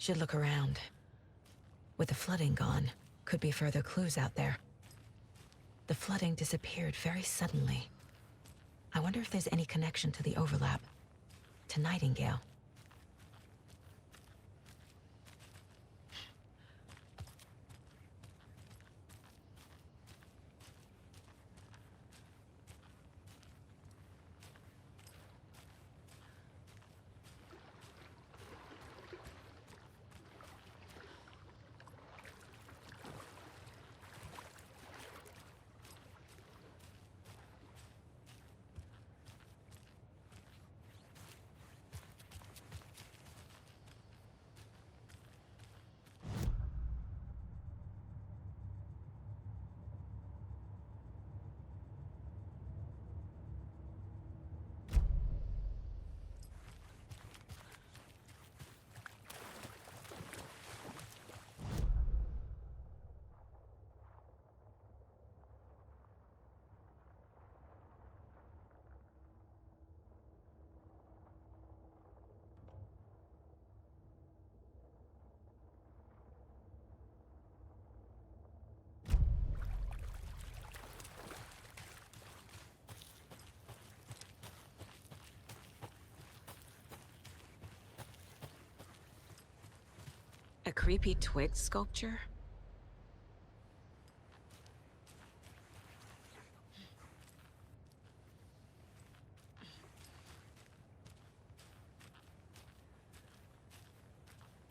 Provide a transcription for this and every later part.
Should look around. With the flooding gone, could be further clues out there. The flooding disappeared very suddenly. I wonder if there's any connection to the overlap. To Nightingale. A creepy twig sculpture?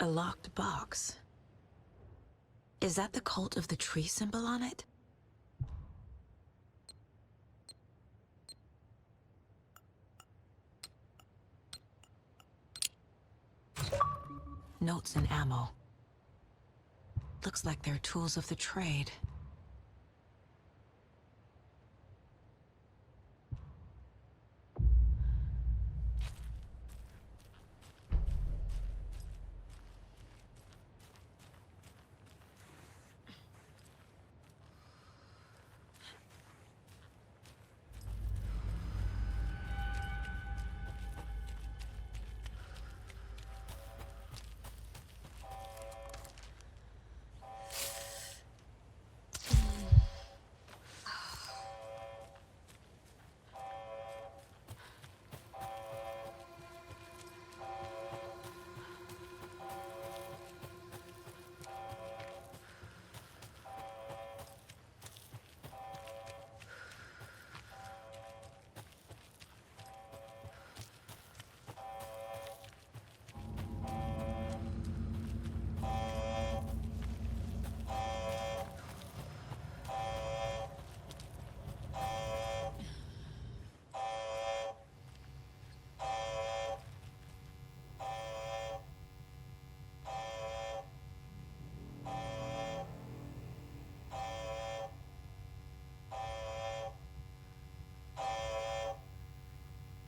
A locked box. Is that the cult of the tree symbol on it? Notes and ammo. Looks like they're tools of the trade.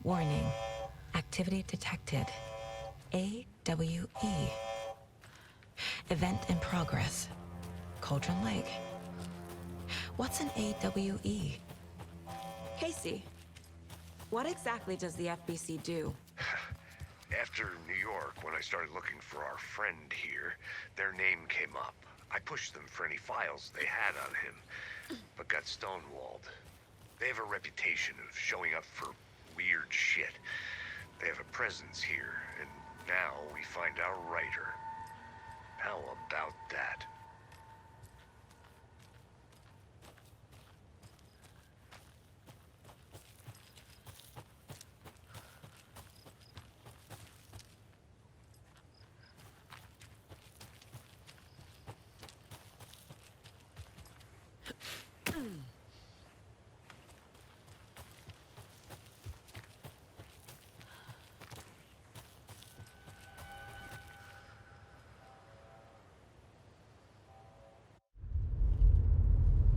Warning. Activity detected. AWE. Event in progress. Cauldron Lake. What's an AWE? Casey, what exactly does the FBC do? After New York, when I started looking for our friend here, their name came up. I pushed them for any files they had on him, but got stonewalled. They have a reputation of showing up for weird shit. They have a presence here, and now we find our writer. How about that?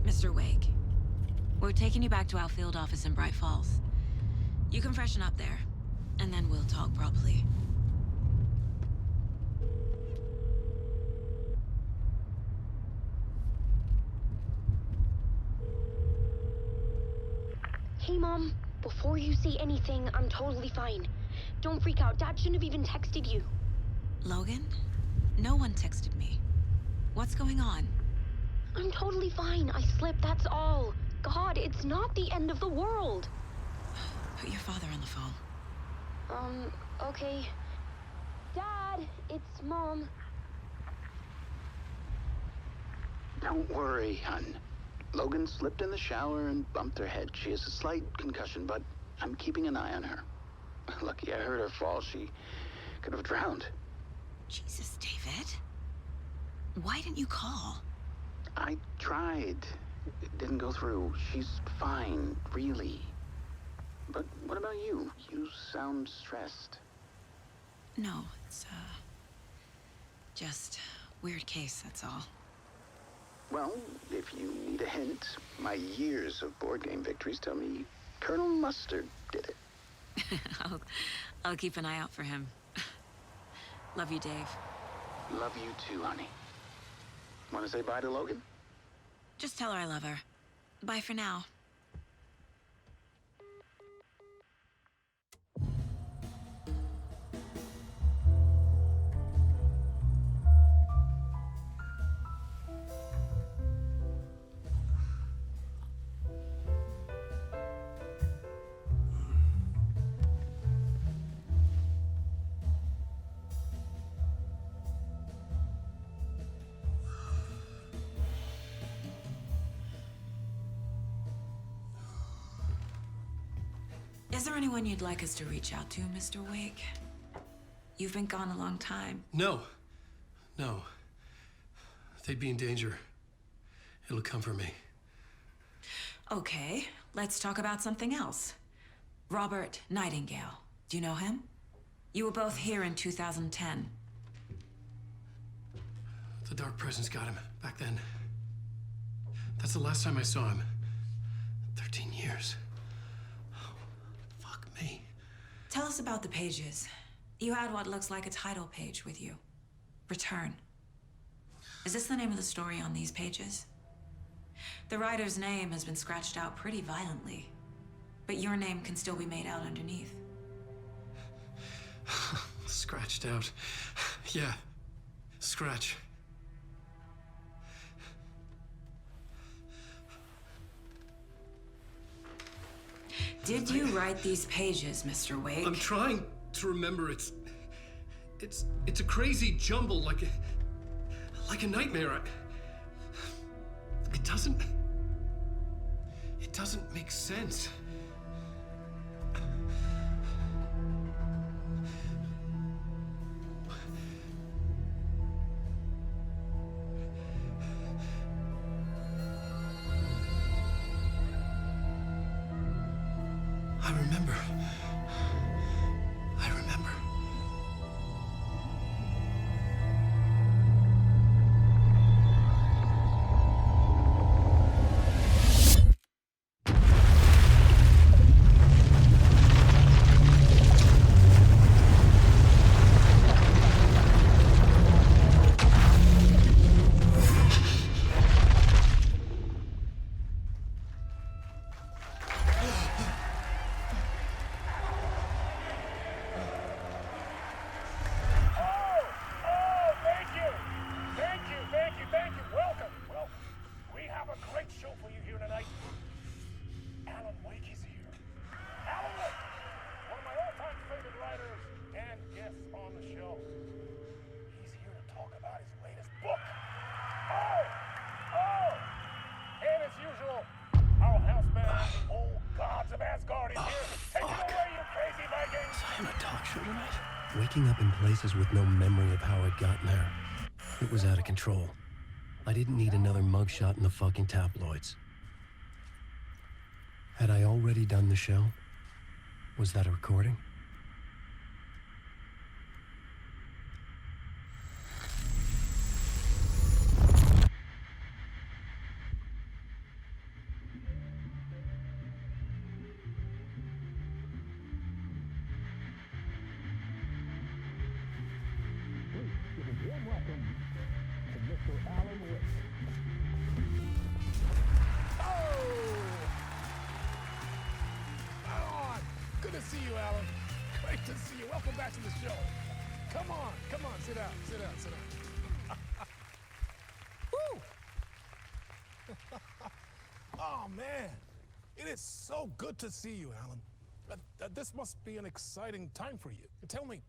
Mr. Wake, we're taking you back to our field office in Bright Falls. You can freshen up there, and then we'll talk properly. Hey, Mom. Before you say anything, I'm totally fine. Don't freak out. Dad shouldn't have even texted you. Logan? No one texted me. What's going on? I'm totally fine. I slipped, that's all. God, it's not the end of the world. Put your father on the phone. Okay. Dad, it's Mom. Don't worry, hun. Logan slipped in the shower and bumped her head. She has a slight concussion, but I'm keeping an eye on her. Lucky I heard her fall. She could have drowned. Jesus, David. Why didn't you call? I tried. It didn't go through. She's fine, really. But what about you? You sound stressed. No, it's, just weird case, that's all. Well, if you need a hint, my years of board game victories tell me Colonel Mustard did it. I'll keep an eye out for him. Love you, Dave. Love you too, honey. Want to say bye to Logan? Just tell her I love her. Bye for now. Is there anyone you'd like us to reach out to, Mr. Wake? You've been gone a long time. No. They'd be in danger. It'll come for me. Okay, let's talk about something else. Robert Nightingale. Do you know him? You were both here in 2010. The Dark Presence got him back then. That's the last time I saw him. 13 years. Oh, fuck me. Tell us about the pages. You had what looks like a title page with you. Return. Is this the name of the story on these pages? The writer's name has been scratched out pretty violently, but your name can still be made out underneath. Scratched out. Yeah. Scratch. Did you write these pages, Mr. Wake? I'm trying to remember. It's a crazy jumble, like a nightmare. It doesn't make sense. I remember. Waking up in places with no memory of how I'd gotten there. It was out of control. I didn't need another mugshot in the fucking tabloids. Had I already done the show? Was that a recording? Good to see you, Alan. Great to see you. Welcome back to the show. Come on, sit down, sit down, sit down. Woo! Oh, man. It is so good to see you, Alan. This must be an exciting time for you. Tell me,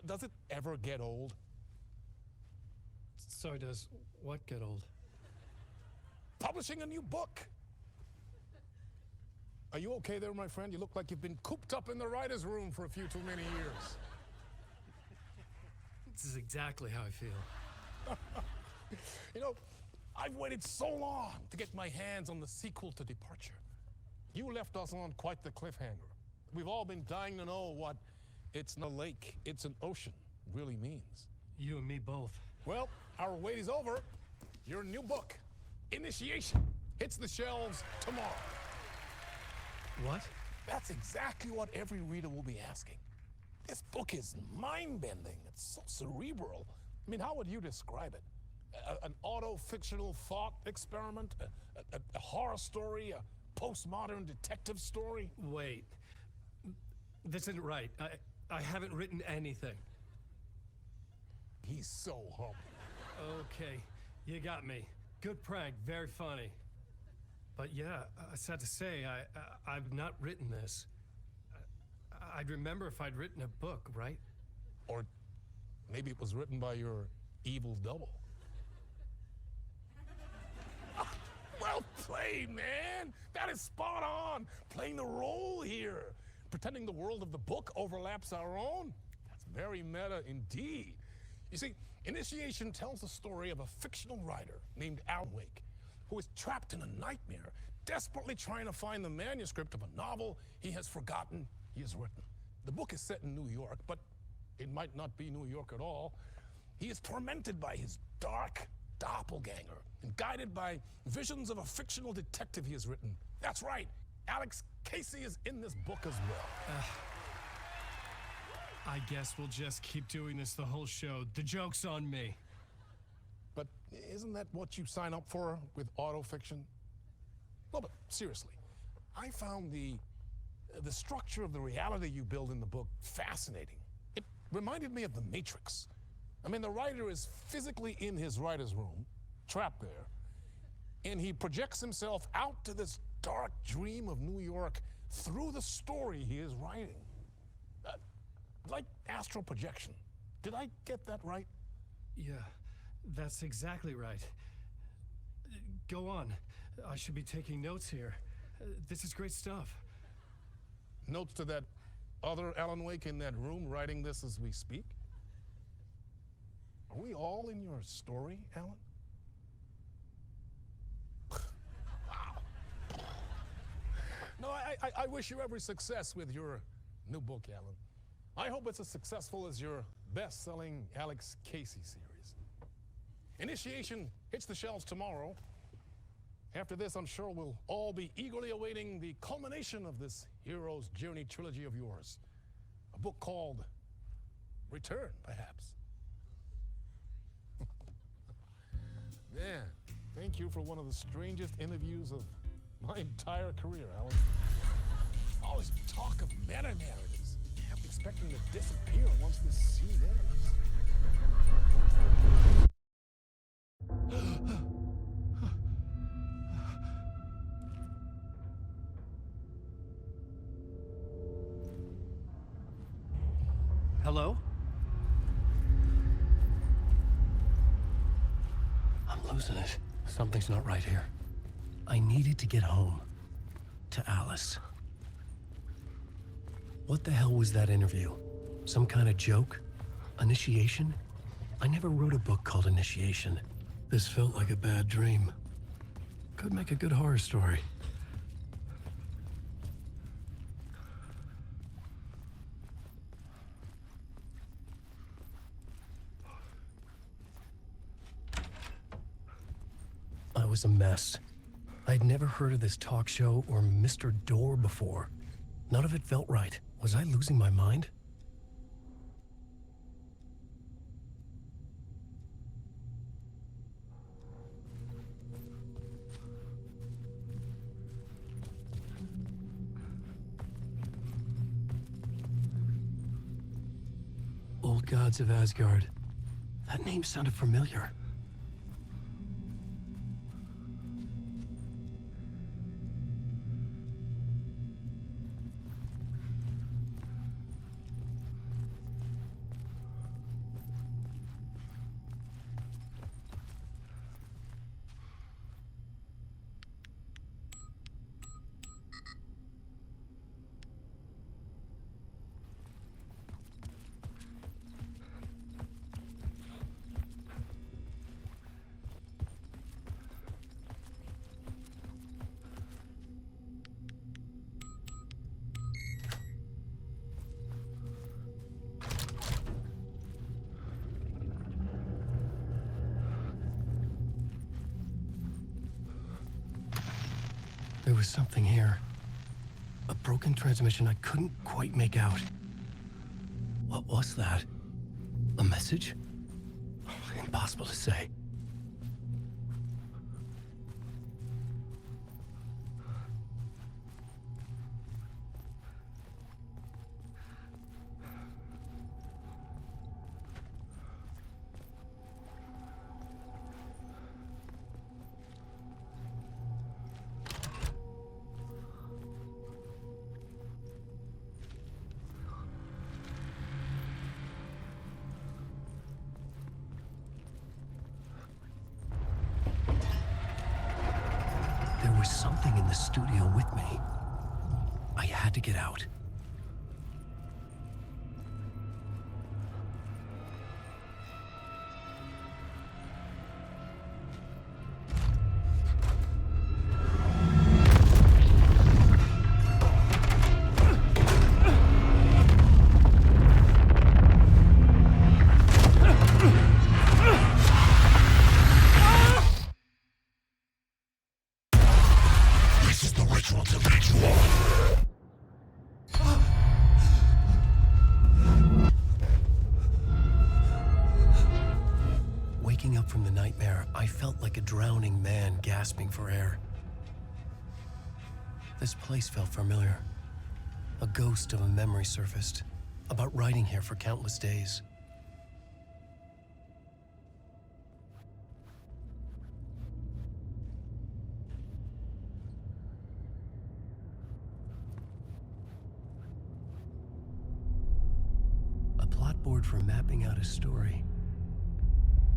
does it ever get old? So does what get old? Publishing a new book. Are you okay there, my friend? You look like you've been cooped up in the writer's room for a few too many years. This is exactly how I feel. You know, I've waited so long to get my hands on the sequel to Departure. You left us on quite the cliffhanger. We've all been dying to know what "it's not a lake, it's an ocean" really means. You and me both. Well, our wait is over. Your new book, Initiation, hits the shelves tomorrow. What? That's exactly what every reader will be asking. This book is mind-bending. It's so cerebral. I mean, how would you describe it? An auto-fictional thought experiment? A horror story? A postmodern detective story? Wait. This isn't right. I haven't written anything. He's so humble. Okay, you got me. Good prank, very funny. But yeah, sad to say, I've not written this. I'd remember if I'd written a book, right? Or maybe it was written by your evil double. Well played, man! That is spot on! Playing the role here. Pretending the world of the book overlaps our own. That's very meta indeed. You see, Initiation tells the story of a fictional writer named Alan Wake, who is trapped in a nightmare, desperately trying to find the manuscript of a novel he has forgotten he has written. The book is set in New York, but it might not be New York at all. He is tormented by his dark doppelganger and guided by visions of a fictional detective he has written. That's right, Alex Casey is in this book as well. I guess we'll just keep doing this the whole show. The joke's on me. But isn't that what you sign up for with autofiction? No, but seriously, I found the structure of the reality you build in the book fascinating. It reminded me of The Matrix. I mean, the writer is physically in his writer's room, trapped there, and he projects himself out to this dark dream of New York through the story he is writing. Like astral projection. Did I get that right? Yeah, that's exactly right. Go on. I should be taking notes here. This is great stuff. Notes to that other Alan Wake in that room writing this as we speak? Are we all in your story, Alan? Wow. No, I wish you every success with your new book, Alan. I hope it's as successful as your best-selling Alex Casey series. Initiation hits the shelves tomorrow. After this, I'm sure we'll all be eagerly awaiting the culmination of this hero's journey trilogy of yours. A book called Return, perhaps. Man, thank you for one of the strangest interviews of my entire career, Alan. All this talk of meta-narratives. I'm expecting to disappear once this scene ends. Hello? I'm losing it. Something's not right here. I needed to get home. To Alice. What the hell was that interview? Some kind of joke? Initiation? I never wrote a book called Initiation. This felt like a bad dream. Could make a good horror story. I was a mess. I'd never heard of this talk show or Mr. Door before. None of it felt right. Was I losing my mind? Old gods of Asgard. That name sounded familiar. There was something here. A broken transmission I couldn't quite make out. What was that? A message? Impossible to say. There was something in the studio with me. I had to get out. Waking up from the nightmare, I felt like a drowning man gasping for air. This place felt familiar. A ghost of a memory surfaced, about riding here for countless days. A plot board for mapping out a story.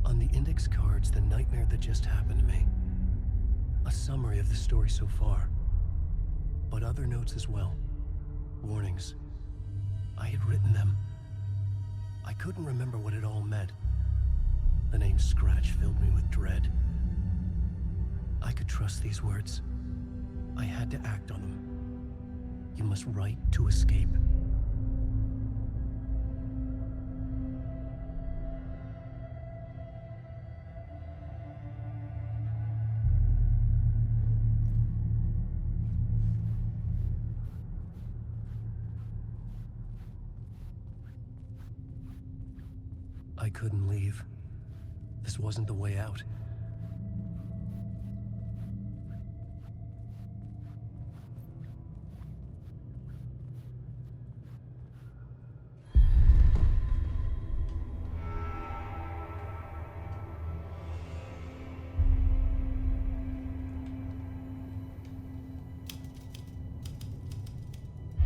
On the index cards, the nightmare that just happened to me. A summary of the story so far. But other notes as well. Warnings. I had written them. I couldn't remember what it all meant. The name Scratch filled me with dread. I could trust these words. I had to act on them. You must write to escape. I couldn't leave. This wasn't the way out.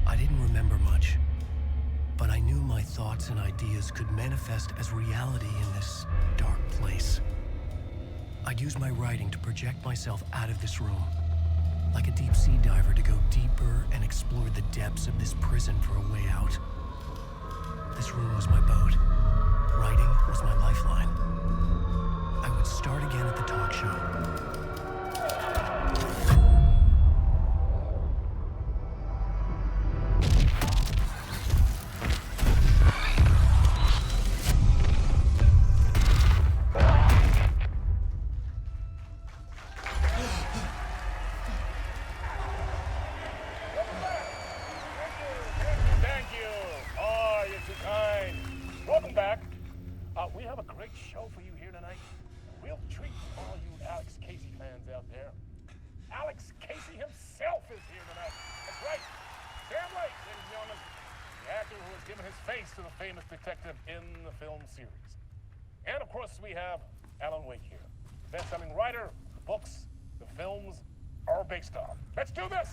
I didn't remember much. But I knew my thoughts and ideas could manifest as reality in this dark place. I'd use my writing to project myself out of this room, like a deep-sea diver to go deeper and explore the depths of this prison for a way out. This room was my boat. Writing was my lifeline. I would start again at the talk show. We have a great show for you here tonight. A real treat for all you Alex Casey fans out there. Alex Casey himself is here tonight. That's right. Sam Lake, ladies and gentlemen. the actor who has given his face to the famous detective in the film series. And of course, we have Alan Wake here, the best-selling writer, the books, the films are based on. Let's do this!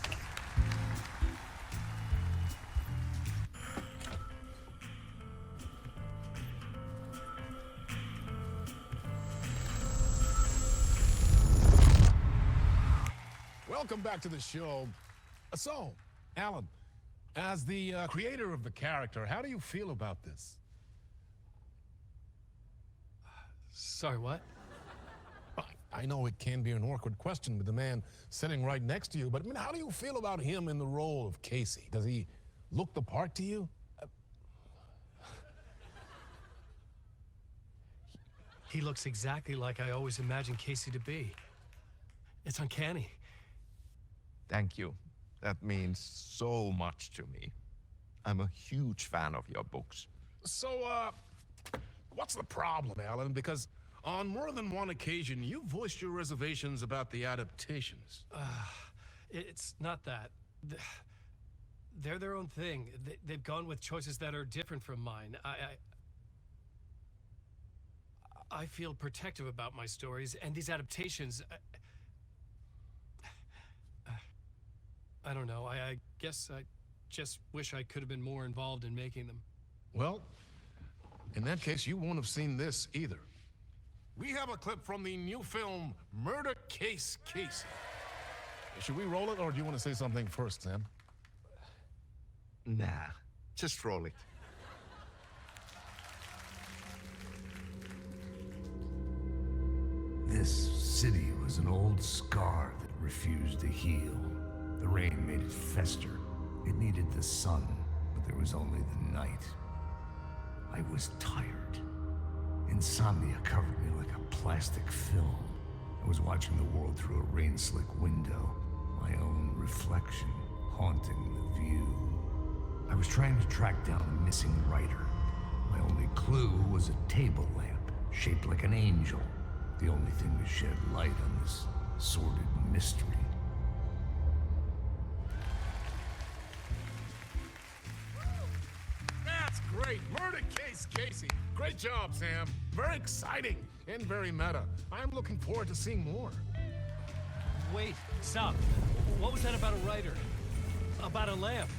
Welcome back to the show. So, Alan, as the creator of the character, how do you feel about this? Sorry, what? I know it can be an awkward question with the man sitting right next to you, but I mean, how do you feel about him in the role of Casey? Does he look the part to you? He looks exactly like I always imagined Casey to be. It's uncanny. Thank you. That means so much to me. I'm a huge fan of your books. So, what's the problem, Alan? Because on more than one occasion, you voiced your reservations about the adaptations. It's not that. They're their own thing. They've gone with choices that are different from mine. I feel protective about my stories, and these adaptations... I don't know. I guess I just wish I could have been more involved in making them. Well, in that case, you won't have seen this either. We have a clip from the new film, Murder Case Casey. Should we roll it, or do you want to say something first, Sam? Nah, just roll it. This city was an old scar that refused to heal. The rain made it fester. It needed the sun, but there was only the night. I was tired. Insomnia covered me like a plastic film. I was watching the world through a rain-slick window, my own reflection haunting the view. I was trying to track down a missing writer. My only clue was a table lamp, shaped like an angel. The only thing to shed light on this sordid mystery. That's great! Murder Case Casey! Great job, Sam. Very exciting and very meta. I'm looking forward to seeing more. Wait, stop. What was that about a writer? About a lamp?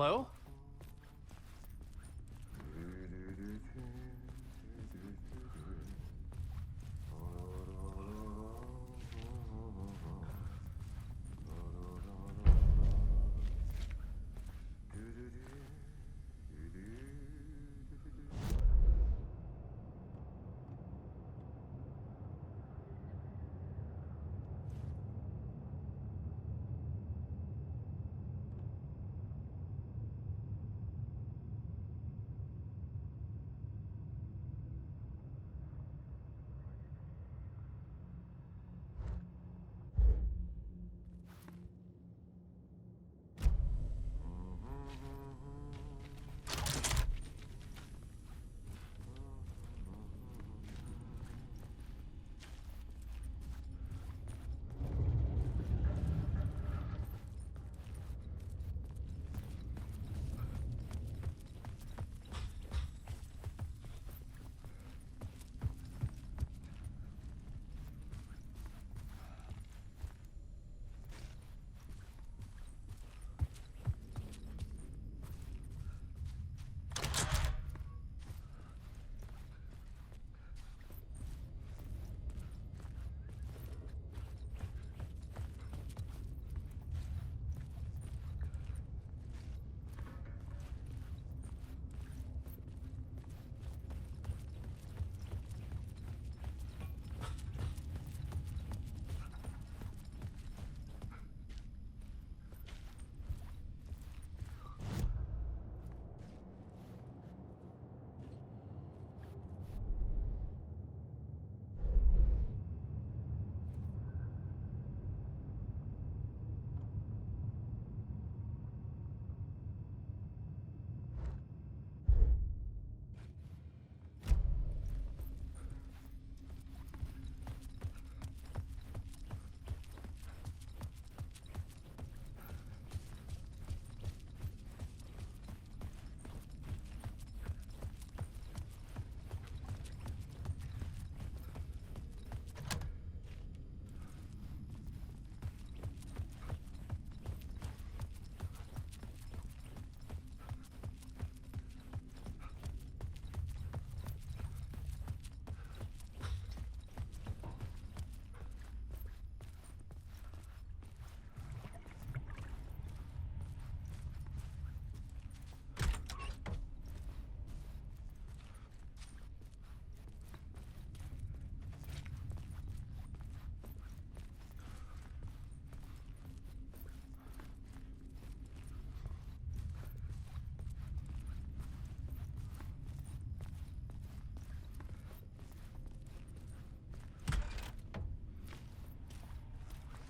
Hello?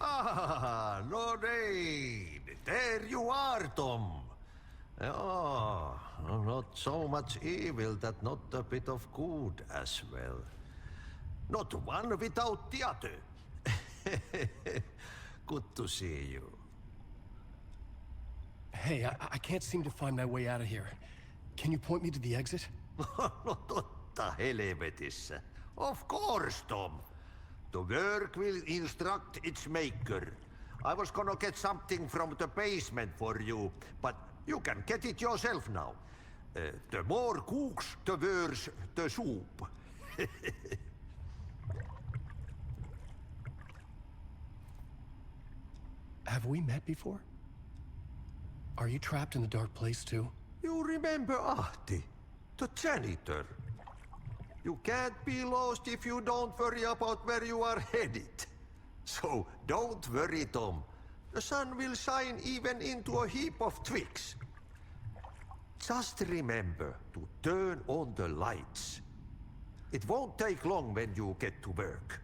Ah, no need. There you are, Tom. Oh, not so much evil that not a bit of good as well. Not one without the other. Good to see you. Hey, I can't seem to find my way out of here. Can you point me to the exit? No totta helvetissä. Of course, Tom. The work will instruct its maker. I was gonna get something from the basement for you, but you can get it yourself now. The more cooks, the worse the soup. Have we met before? Are you trapped in the dark place too? You remember Ahti, the janitor. You can't be lost if you don't worry about where you are headed. So don't worry, Tom. The sun will shine even into a heap of twigs. Just remember to turn on the lights. It won't take long when you get to work.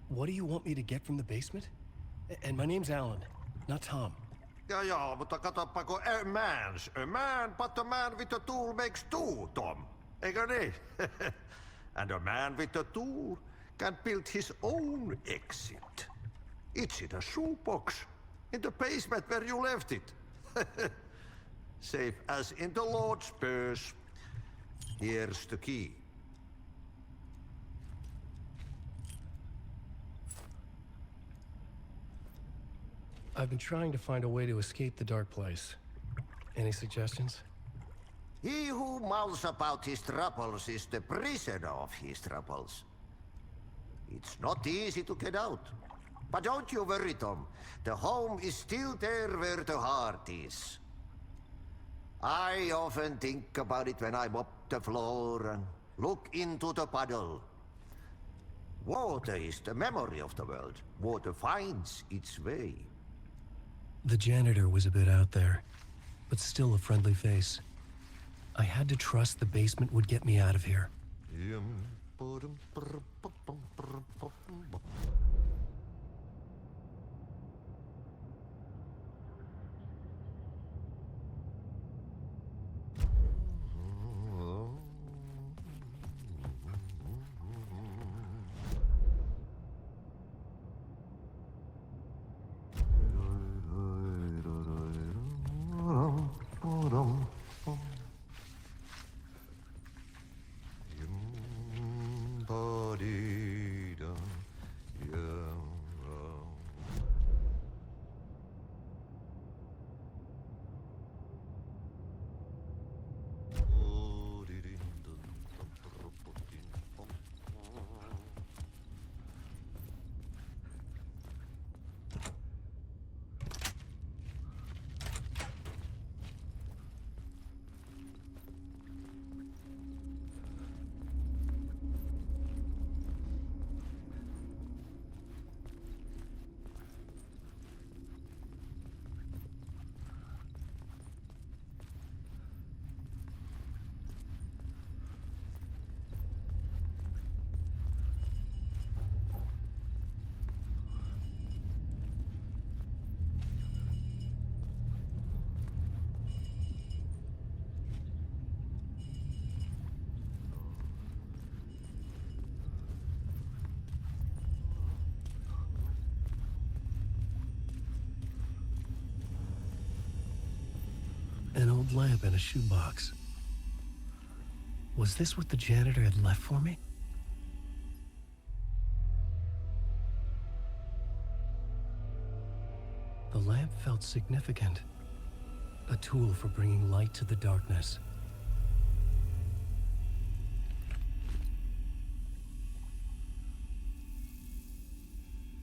What do you want me to get from the basement? And my name's Alan, not Tom. Ja, mutta katsoppa, a man, but a man with a tool makes two, Tom. Eikö niin? And a man with a tool can build his own exit. It's in a shoebox, in the basement where you left it. Safe as in the Lord's purse. Here's the key. I've been trying to find a way to escape the dark place. Any suggestions? He who mouths about his troubles is the prisoner of his troubles. It's not easy to get out. But don't you worry, Tom. The home is still there where the heart is. I often think about it when I mop the floor and look into the puddle. Water is the memory of the world. Water finds its way. The janitor was a bit out there, but still a friendly face. I had to trust the basement would get me out of here. An old lamp in a shoebox. Was this what the janitor had left for me? The lamp felt significant. A tool for bringing light to the darkness.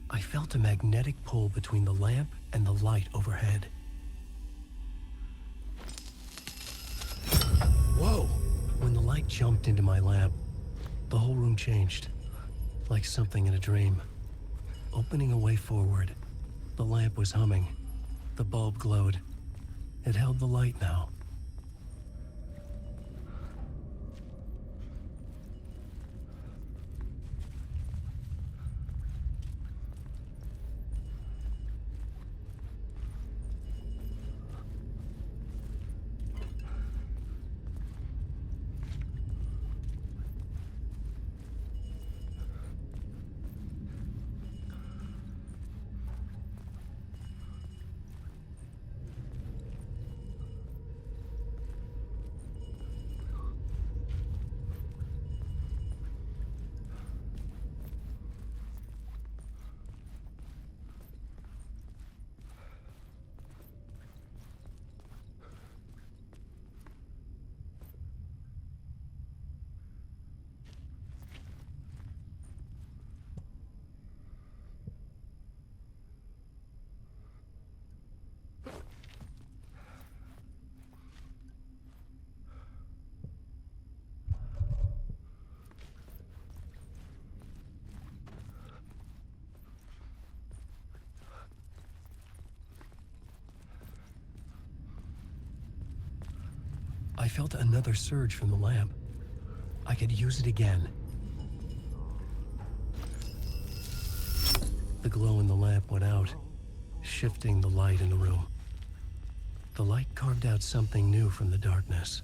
I felt a magnetic pull between the lamp and the light overhead. Whoa! When the light jumped into my lamp, the whole room changed, like something in a dream. Opening a way forward, the lamp was humming. The bulb glowed. It held the light now. I felt another surge from the lamp. I could use it again. The glow in the lamp went out, shifting the light in the room. The light carved out something new from the darkness.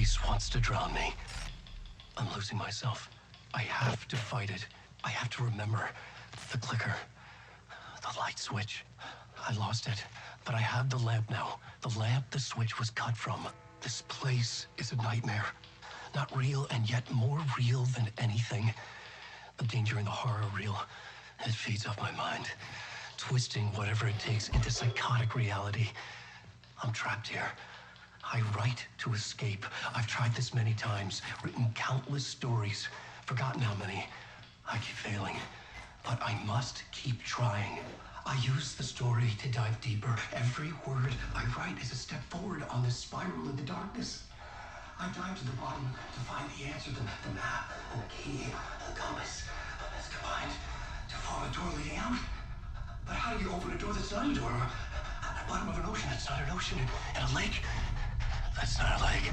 place wants to drown me. I'm losing myself. I have to fight it. I have to remember the clicker, the light switch. I lost it, but I have the lamp now. The lamp the switch was cut from. This place is a nightmare. Not real, and yet more real than anything. The danger and the horror real. It feeds off my mind, twisting whatever it takes into psychotic reality. I'm trapped here. I write to escape. I've tried this many times, written countless stories, forgotten how many. I keep failing, but I must keep trying. I use the story to dive deeper. Every word I write is a step forward on this spiral in the darkness. I dive to the bottom to find the answer, the map, and the key, and the compass. It's combined to form a door leading out. But how do you open a door that's not a door? At the bottom of an ocean that's not an ocean, and a lake that's not a lake.